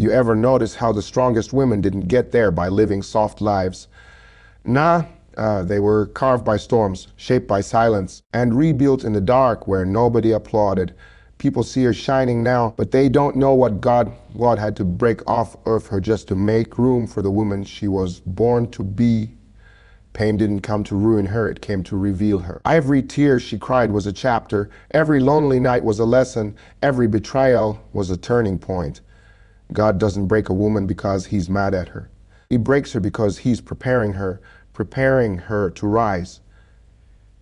You ever notice how the strongest women didn't get there by living soft lives? Nah, they were carved by storms, shaped by silence, and rebuilt in the dark where nobody applauded. People see her shining now, but they don't know what God had to break off of her just to make room for the woman she was born to be. Pain didn't come to ruin her, it came to reveal her. Every tear she cried was a chapter, every lonely night was a lesson, every betrayal was a turning point. God doesn't break a woman because he's mad at her. He breaks her because he's preparing her to rise,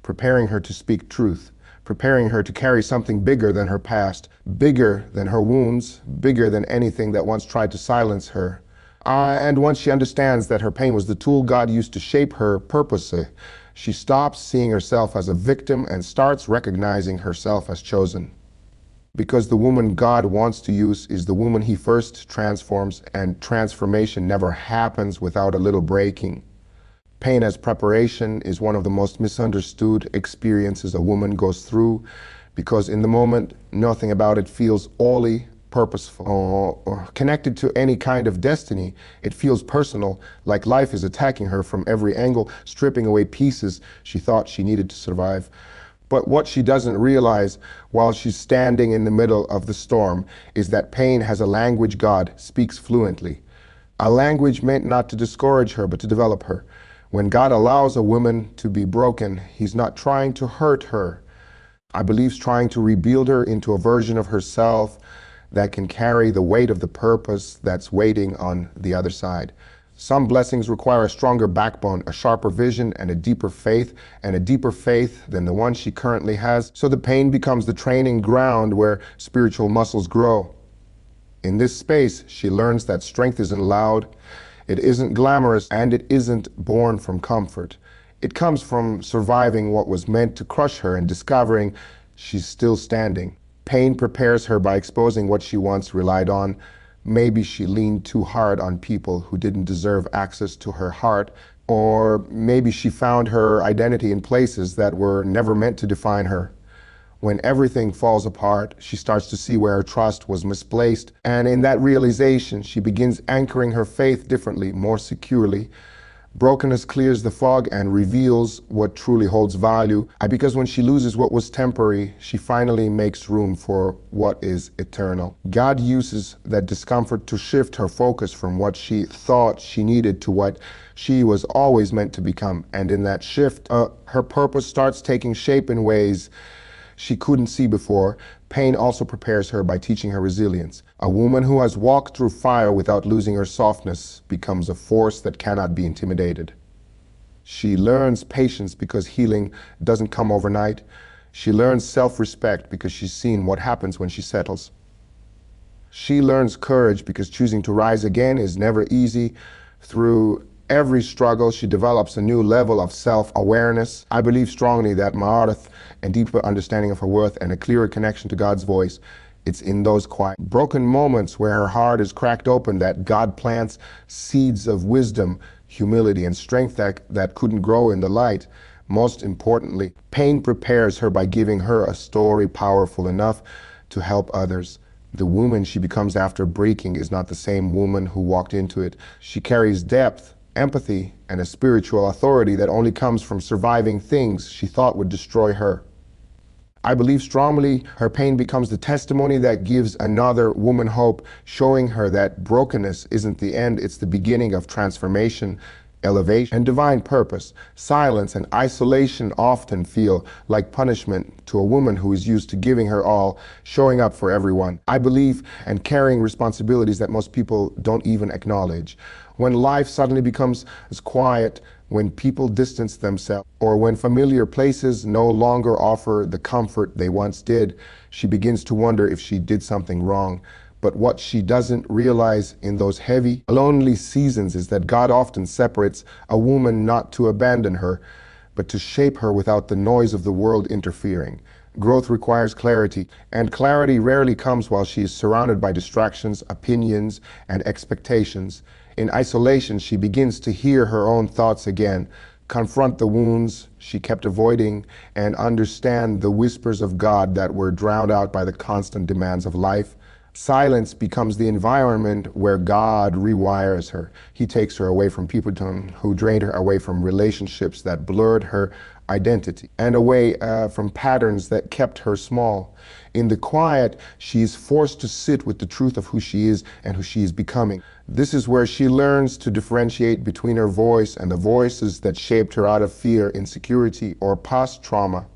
preparing her to speak truth, preparing her to carry something bigger than her past, bigger than her wounds, bigger than anything that once tried to silence her. And once she understands that her pain was the tool God used to shape her purpose, she stops seeing herself as a victim and starts recognizing herself as chosen. Because the woman God wants to use is the woman he first transforms, and transformation never happens without a little breaking. Pain as preparation is one of the most misunderstood experiences a woman goes through, because in the moment, nothing about it feels wholly purposeful or connected to any kind of destiny. It feels personal, like life is attacking her from every angle, stripping away pieces she thought she needed to survive. But what she doesn't realize while she's standing in the middle of the storm is that pain has a language God speaks fluently. A language meant not to discourage her, but to develop her. When God allows a woman to be broken, he's not trying to hurt her. I believe he's trying to rebuild her into a version of herself that can carry the weight of the purpose that's waiting on the other side. Some blessings require a stronger backbone, a sharper vision, and a deeper faith than the one she currently has. So the pain becomes the training ground where spiritual muscles grow. In this space, she learns that strength isn't loud, it isn't glamorous, and it isn't born from comfort. It comes from surviving what was meant to crush her and discovering she's still standing. Pain prepares her by exposing what she once relied on. Maybe she leaned too hard on people who didn't deserve access to her heart, or maybe she found her identity in places that were never meant to define her. When everything falls apart, she starts to see where her trust was misplaced, and in that realization, she begins anchoring her faith differently, more securely. Brokenness clears the fog and reveals what truly holds value. Because when she loses what was temporary, she finally makes room for what is eternal. God uses that discomfort to shift her focus from what she thought she needed to what she was always meant to become. And in that shift, her purpose starts taking shape in ways she couldn't see before. Pain also prepares her by teaching her resilience. A woman who has walked through fire without losing her softness becomes a force that cannot be intimidated. She learns patience because healing doesn't come overnight. She learns self-respect because she's seen what happens when she settles. She learns courage because choosing to rise again is never easy. Through every struggle, she develops a new level of self-awareness. I believe strongly that Ma'arif and deeper understanding of her worth and a clearer connection to God's voice, it's in those quiet, broken moments where her heart is cracked open that God plants seeds of wisdom, humility, and strength that couldn't grow in the light. Most importantly, pain prepares her by giving her a story powerful enough to help others. The woman she becomes after breaking is not the same woman who walked into it. She carries depth, empathy, and a spiritual authority that only comes from surviving things she thought would destroy her. I believe strongly her pain becomes the testimony that gives another woman hope, showing her that brokenness isn't the end, it's the beginning of transformation, elevation, and divine purpose. Silence and isolation often feel like punishment to a woman who is used to giving her all, showing up for everyone. I believe and carrying responsibilities that most people don't even acknowledge. When life suddenly becomes as quiet, when people distance themselves, or when familiar places no longer offer the comfort they once did, she begins to wonder if she did something wrong. But what she doesn't realize in those heavy, lonely seasons is that God often separates a woman not to abandon her, but to shape her without the noise of the world interfering. Growth requires clarity, and clarity rarely comes while she is surrounded by distractions, opinions, and expectations. In isolation, she begins to hear her own thoughts again, confront the wounds she kept avoiding, and understand the whispers of God that were drowned out by the constant demands of life. Silence becomes the environment where God rewires her. He takes her away from people who drained her, away from relationships that blurred her identity, and away from patterns that kept her small. In the quiet, she is forced to sit with the truth of who she is and who she is becoming. This is where she learns to differentiate between her voice and the voices that shaped her out of fear, insecurity, or past trauma.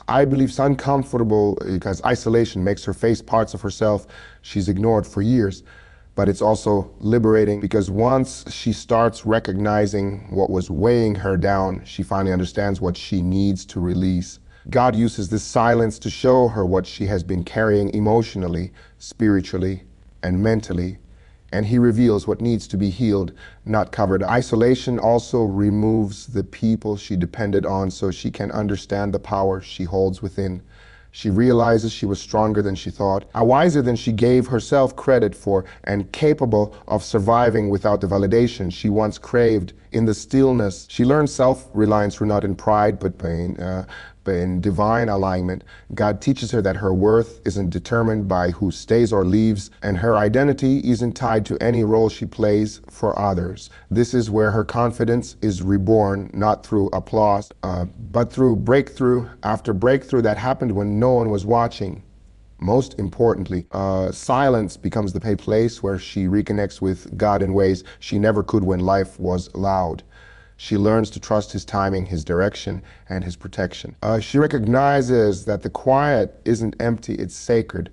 I believe it's uncomfortable because isolation makes her face parts of herself she's ignored for years. But it's also liberating because once she starts recognizing what was weighing her down, she finally understands what she needs to release. God uses this silence to show her what she has been carrying emotionally, spiritually, and mentally. And he reveals what needs to be healed, not covered. Isolation also removes the people she depended on so she can understand the power she holds within. She realizes she was stronger than she thought, wiser than she gave herself credit for, and capable of surviving without the validation she once craved. In the stillness, she learns self-reliance not in pride, but in divine alignment. God teaches her that her worth isn't determined by who stays or leaves, and her identity isn't tied to any role she plays for others. This is where her confidence is reborn, not through applause, but through breakthrough after breakthrough that happened when no one was watching. Most importantly, silence becomes the place where she reconnects with God in ways she never could when life was loud. She learns to trust his timing, his direction, and his protection. She recognizes that the quiet isn't empty, it's sacred.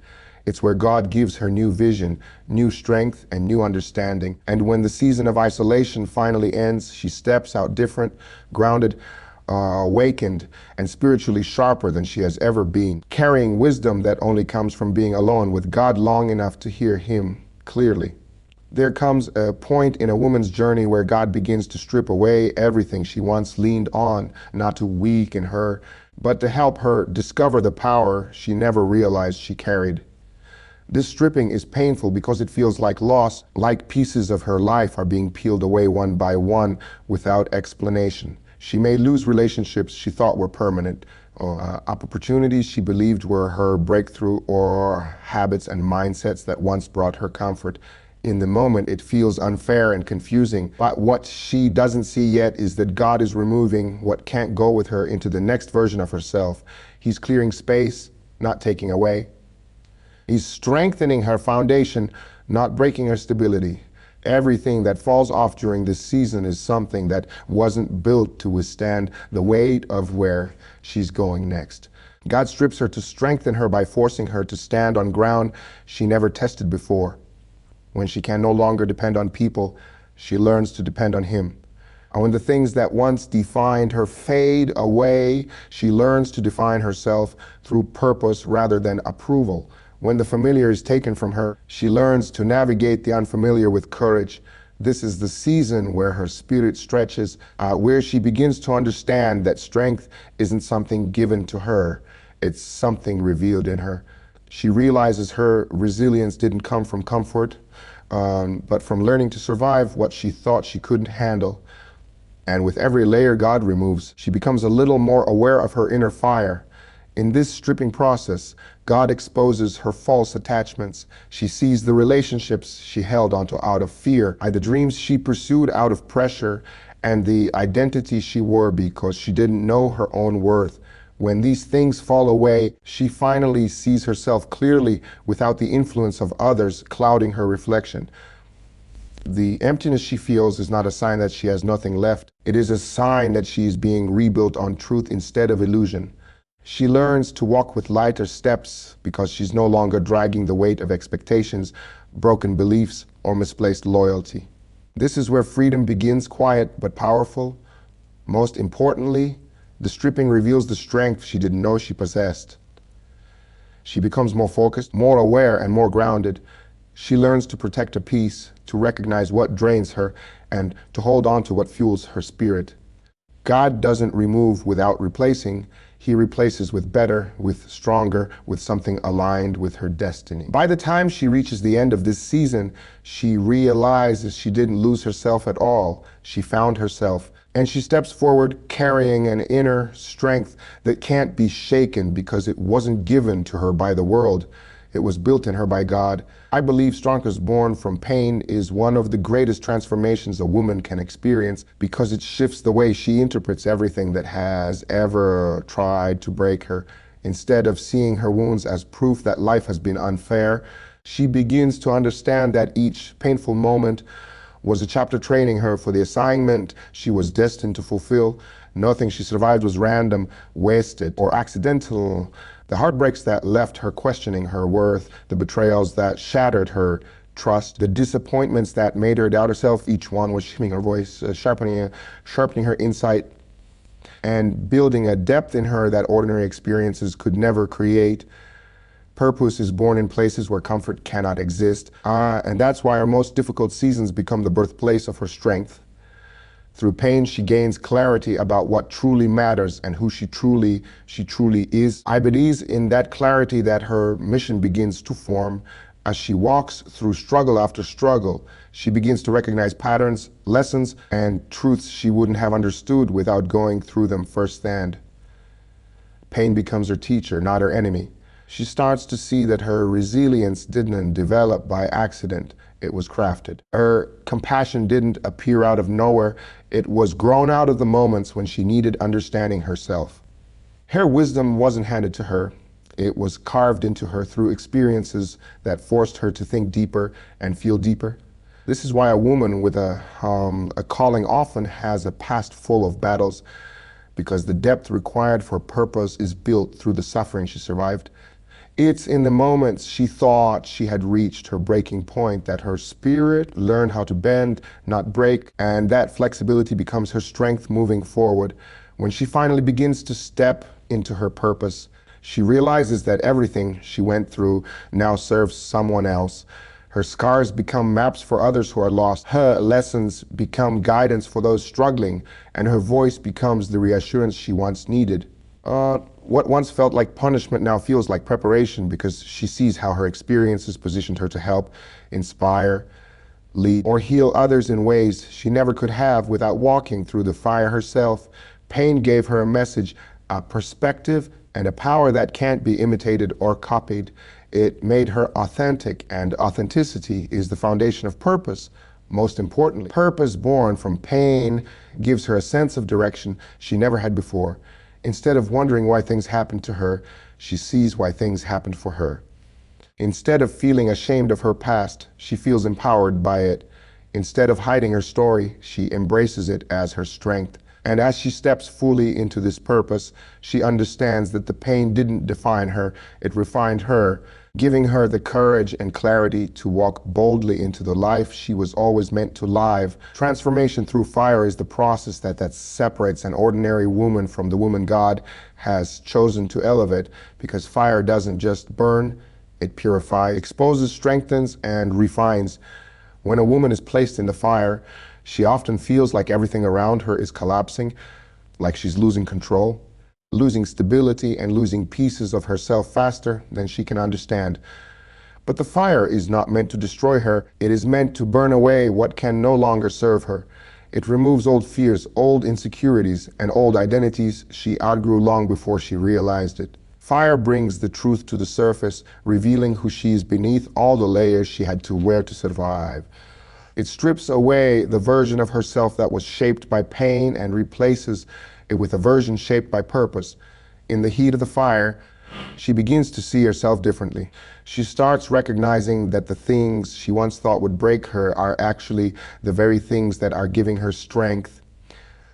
It's where God gives her new vision, new strength, and new understanding. And when the season of isolation finally ends, she steps out different, grounded, awakened, and spiritually sharper than she has ever been, carrying wisdom that only comes from being alone with God long enough to hear him clearly. There comes a point in a woman's journey where God begins to strip away everything she once leaned on, not to weaken her, but to help her discover the power she never realized she carried. This stripping is painful because it feels like loss, like pieces of her life are being peeled away one by one without explanation. She may lose relationships she thought were permanent, opportunities she believed were her breakthrough, or habits and mindsets that once brought her comfort. In the moment, it feels unfair and confusing, but what she doesn't see yet is that God is removing what can't go with her into the next version of herself. He's clearing space, not taking away. He's strengthening her foundation, not breaking her stability. Everything that falls off during this season is something that wasn't built to withstand the weight of where she's going next. God strips her to strengthen her by forcing her to stand on ground she never tested before. When she can no longer depend on people, she learns to depend on him. And when the things that once defined her fade away, she learns to define herself through purpose rather than approval. When the familiar is taken from her, she learns to navigate the unfamiliar with courage. This is the season where her spirit stretches, where she begins to understand that strength isn't something given to her, it's something revealed in her. She realizes her resilience didn't come from comfort, but from learning to survive what she thought she couldn't handle. And with every layer God removes, she becomes a little more aware of her inner fire. In this stripping process, God exposes her false attachments. She sees the relationships she held onto out of fear, the dreams she pursued out of pressure, and the identity she wore because she didn't know her own worth. When these things fall away, she finally sees herself clearly without the influence of others clouding her reflection. The emptiness she feels is not a sign that she has nothing left. It is a sign that she is being rebuilt on truth instead of illusion. She learns to walk with lighter steps because she's no longer dragging the weight of expectations, broken beliefs, or misplaced loyalty. This is where freedom begins, quiet but powerful. Most importantly, the stripping reveals the strength she didn't know she possessed. She becomes more focused, more aware, and more grounded. She learns to protect her peace, to recognize what drains her, and to hold on to what fuels her spirit. God doesn't remove without replacing. He replaces with better, with stronger, with something aligned with her destiny. By the time she reaches the end of this season, she realizes she didn't lose herself at all. She found herself, and she steps forward carrying an inner strength that can't be shaken because it wasn't given to her by the world. It was built in her by God. I believe Strongest Born from Pain is one of the greatest transformations a woman can experience because it shifts the way she interprets everything that has ever tried to break her. Instead of seeing her wounds as proof that life has been unfair, she begins to understand that each painful moment was a chapter training her for the assignment she was destined to fulfill. Nothing she survived was random, wasted, or accidental. The heartbreaks that left her questioning her worth, the betrayals that shattered her trust, the disappointments that made her doubt herself, each one was shaping her voice, sharpening her insight, and building a depth in her that ordinary experiences could never create. Purpose is born in places where comfort cannot exist, and that's why our most difficult seasons become the birthplace of her strength. Through pain, she gains clarity about what truly matters and who she truly is. I believe in that clarity that her mission begins to form. As she walks through struggle after struggle, she begins to recognize patterns, lessons, and truths she wouldn't have understood without going through them firsthand. Pain becomes her teacher, not her enemy. She starts to see that her resilience didn't develop by accident, it was crafted. Her compassion didn't appear out of nowhere, it was grown out of the moments when she needed understanding herself. Her wisdom wasn't handed to her, it was carved into her through experiences that forced her to think deeper and feel deeper. This is why a woman with a calling often has a past full of battles, because the depth required for purpose is built through the suffering she survived. It's in the moments she thought she had reached her breaking point that her spirit learned how to bend, not break, and that flexibility becomes her strength moving forward. When she finally begins to step into her purpose, she realizes that everything she went through now serves someone else. Her scars become maps for others who are lost. Her lessons become guidance for those struggling, and her voice becomes the reassurance she once needed. What once felt like punishment now feels like preparation because she sees how her experiences positioned her to help, inspire, lead, or heal others in ways she never could have without walking through the fire herself. Pain gave her a message, a perspective, and a power that can't be imitated or copied. It made her authentic, and authenticity is the foundation of purpose. Most importantly, purpose born from pain gives her a sense of direction she never had before. Instead of wondering why things happened to her, she sees why things happened for her. Instead of feeling ashamed of her past, she feels empowered by it. Instead of hiding her story, she embraces it as her strength. And as she steps fully into this purpose, she understands that the pain didn't define her, it refined her, giving her the courage and clarity to walk boldly into the life she was always meant to live. Transformation through fire is the process that separates an ordinary woman from the woman God has chosen to elevate, because fire doesn't just burn, it purifies, exposes, strengthens, and refines. When a woman is placed in the fire, she often feels like everything around her is collapsing, like she's losing control, losing stability, and losing pieces of herself faster than she can understand. But the fire is not meant to destroy her. It is meant to burn away what can no longer serve her. It removes old fears, old insecurities, and old identities she outgrew long before she realized it. Fire brings the truth to the surface, revealing who she is beneath all the layers she had to wear to survive. It strips away the version of herself that was shaped by pain and replaces it with a version shaped by purpose. In the heat of the fire, she begins to see herself differently. She starts recognizing that the things she once thought would break her are actually the very things that are giving her strength.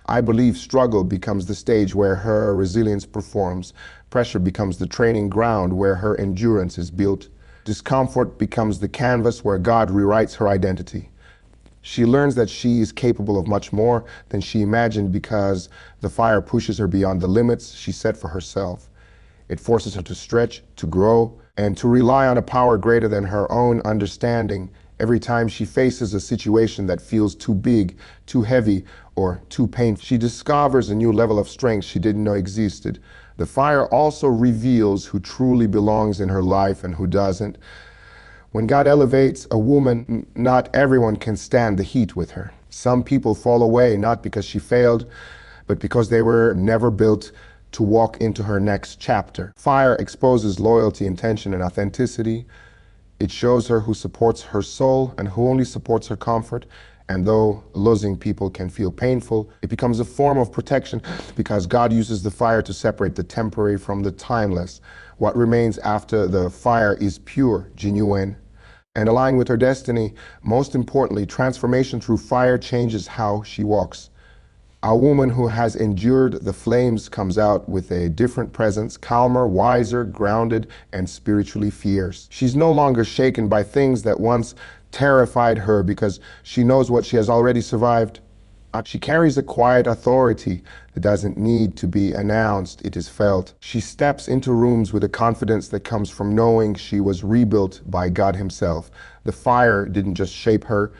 I believe struggle becomes the stage where her resilience performs. Pressure becomes the training ground where her endurance is built. Discomfort becomes the canvas where God rewrites her identity. She learns that she is capable of much more than she imagined because the fire pushes her beyond the limits she set for herself. It forces her to stretch, to grow, and to rely on a power greater than her own understanding. Every time she faces a situation that feels too big, too heavy, or too painful, she discovers a new level of strength she didn't know existed. The fire also reveals who truly belongs in her life and who doesn't. When God elevates a woman, not everyone can stand the heat with her. Some people fall away not because she failed, but because they were never built to walk into her next chapter. Fire exposes loyalty, intention, and authenticity. It shows her who supports her soul and who only supports her comfort. And though losing people can feel painful, it becomes a form of protection because God uses the fire to separate the temporary from the timeless. What remains after the fire is pure, genuine, and aligned with her destiny. Most importantly, transformation through fire changes how she walks. A woman who has endured the flames comes out with a different presence, calmer, wiser, grounded, and spiritually fierce. She's no longer shaken by things that once terrified her because she knows what she has already survived. She carries a quiet authority that doesn't need to be announced, it is felt. She steps into rooms with a confidence that comes from knowing she was rebuilt by God Himself. The fire didn't just shape her,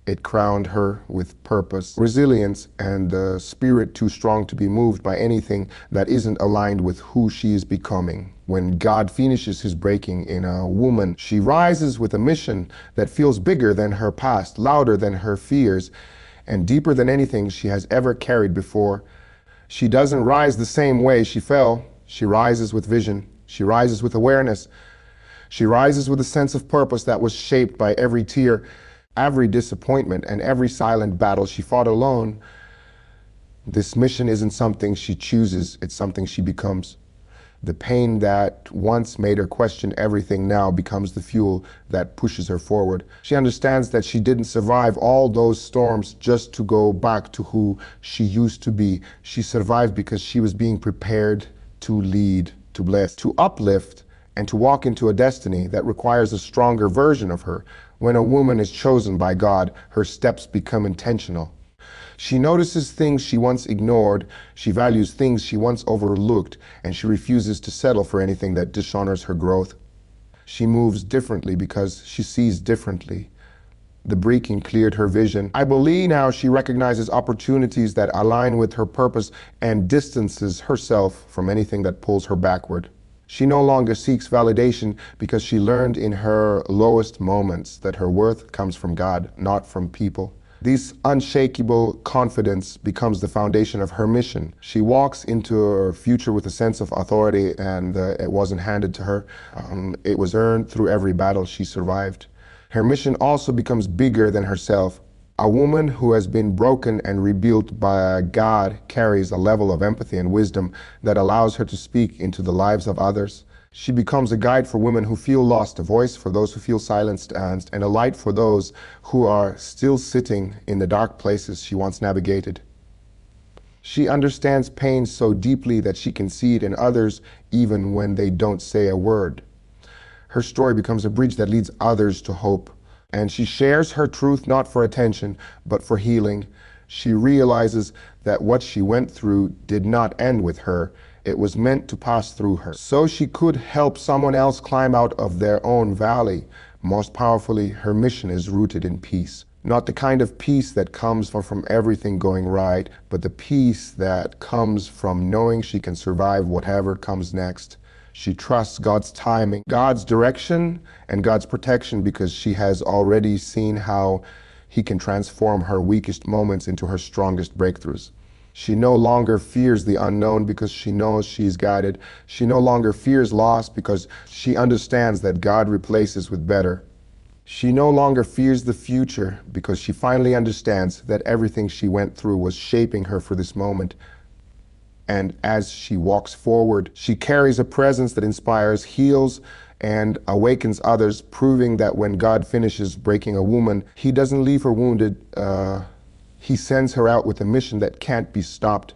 it crowned her with purpose, resilience, and the spirit too strong to be moved by anything that isn't aligned with who she is becoming. When God finishes His breaking in a woman, she rises with a mission that feels bigger than her past, louder than her fears, and deeper than anything she has ever carried before. She doesn't rise the same way she fell. She rises with vision. She rises with awareness. She rises with a sense of purpose that was shaped by every tear, every disappointment, and every silent battle she fought alone. This mission isn't something she chooses, it's something she becomes. The pain that once made her question everything now becomes the fuel that pushes her forward. She understands that she didn't survive all those storms just to go back to who she used to be. She survived because she was being prepared to lead, to bless, to uplift, and to walk into a destiny that requires a stronger version of her. When a woman is chosen by God, her steps become intentional. She notices things she once ignored, she values things she once overlooked, and she refuses to settle for anything that dishonors her growth. She moves differently because she sees differently. The breaking cleared her vision. I believe now she recognizes opportunities that align with her purpose and distances herself from anything that pulls her backward. She no longer seeks validation because she learned in her lowest moments that her worth comes from God, not from people. This unshakable confidence becomes the foundation of her mission. She walks into her future with a sense of authority, and it wasn't handed to her. It was earned through every battle she survived. Her mission also becomes bigger than herself. A woman who has been broken and rebuilt by God carries a level of empathy and wisdom that allows her to speak into the lives of others. She becomes a guide for women who feel lost, a voice for those who feel silenced, and a light for those who are still sitting in the dark places she once navigated. She understands pain so deeply that she can see it in others even when they don't say a word. Her story becomes a bridge that leads others to hope. And she shares her truth not for attention, but for healing. She realizes that what she went through did not end with her. It was meant to pass through her, so she could help someone else climb out of their own valley. Most powerfully, her mission is rooted in peace. Not the kind of peace that comes from everything going right, but the peace that comes from knowing she can survive whatever comes next. She trusts God's timing, God's direction, and God's protection because she has already seen how He can transform her weakest moments into her strongest breakthroughs. She no longer fears the unknown because she knows she is guided. She no longer fears loss because she understands that God replaces with better. She no longer fears the future because she finally understands that everything she went through was shaping her for this moment. And as she walks forward, she carries a presence that inspires, heals, and awakens others, proving that when God finishes breaking a woman, He doesn't leave her wounded. He sends her out with a mission that can't be stopped.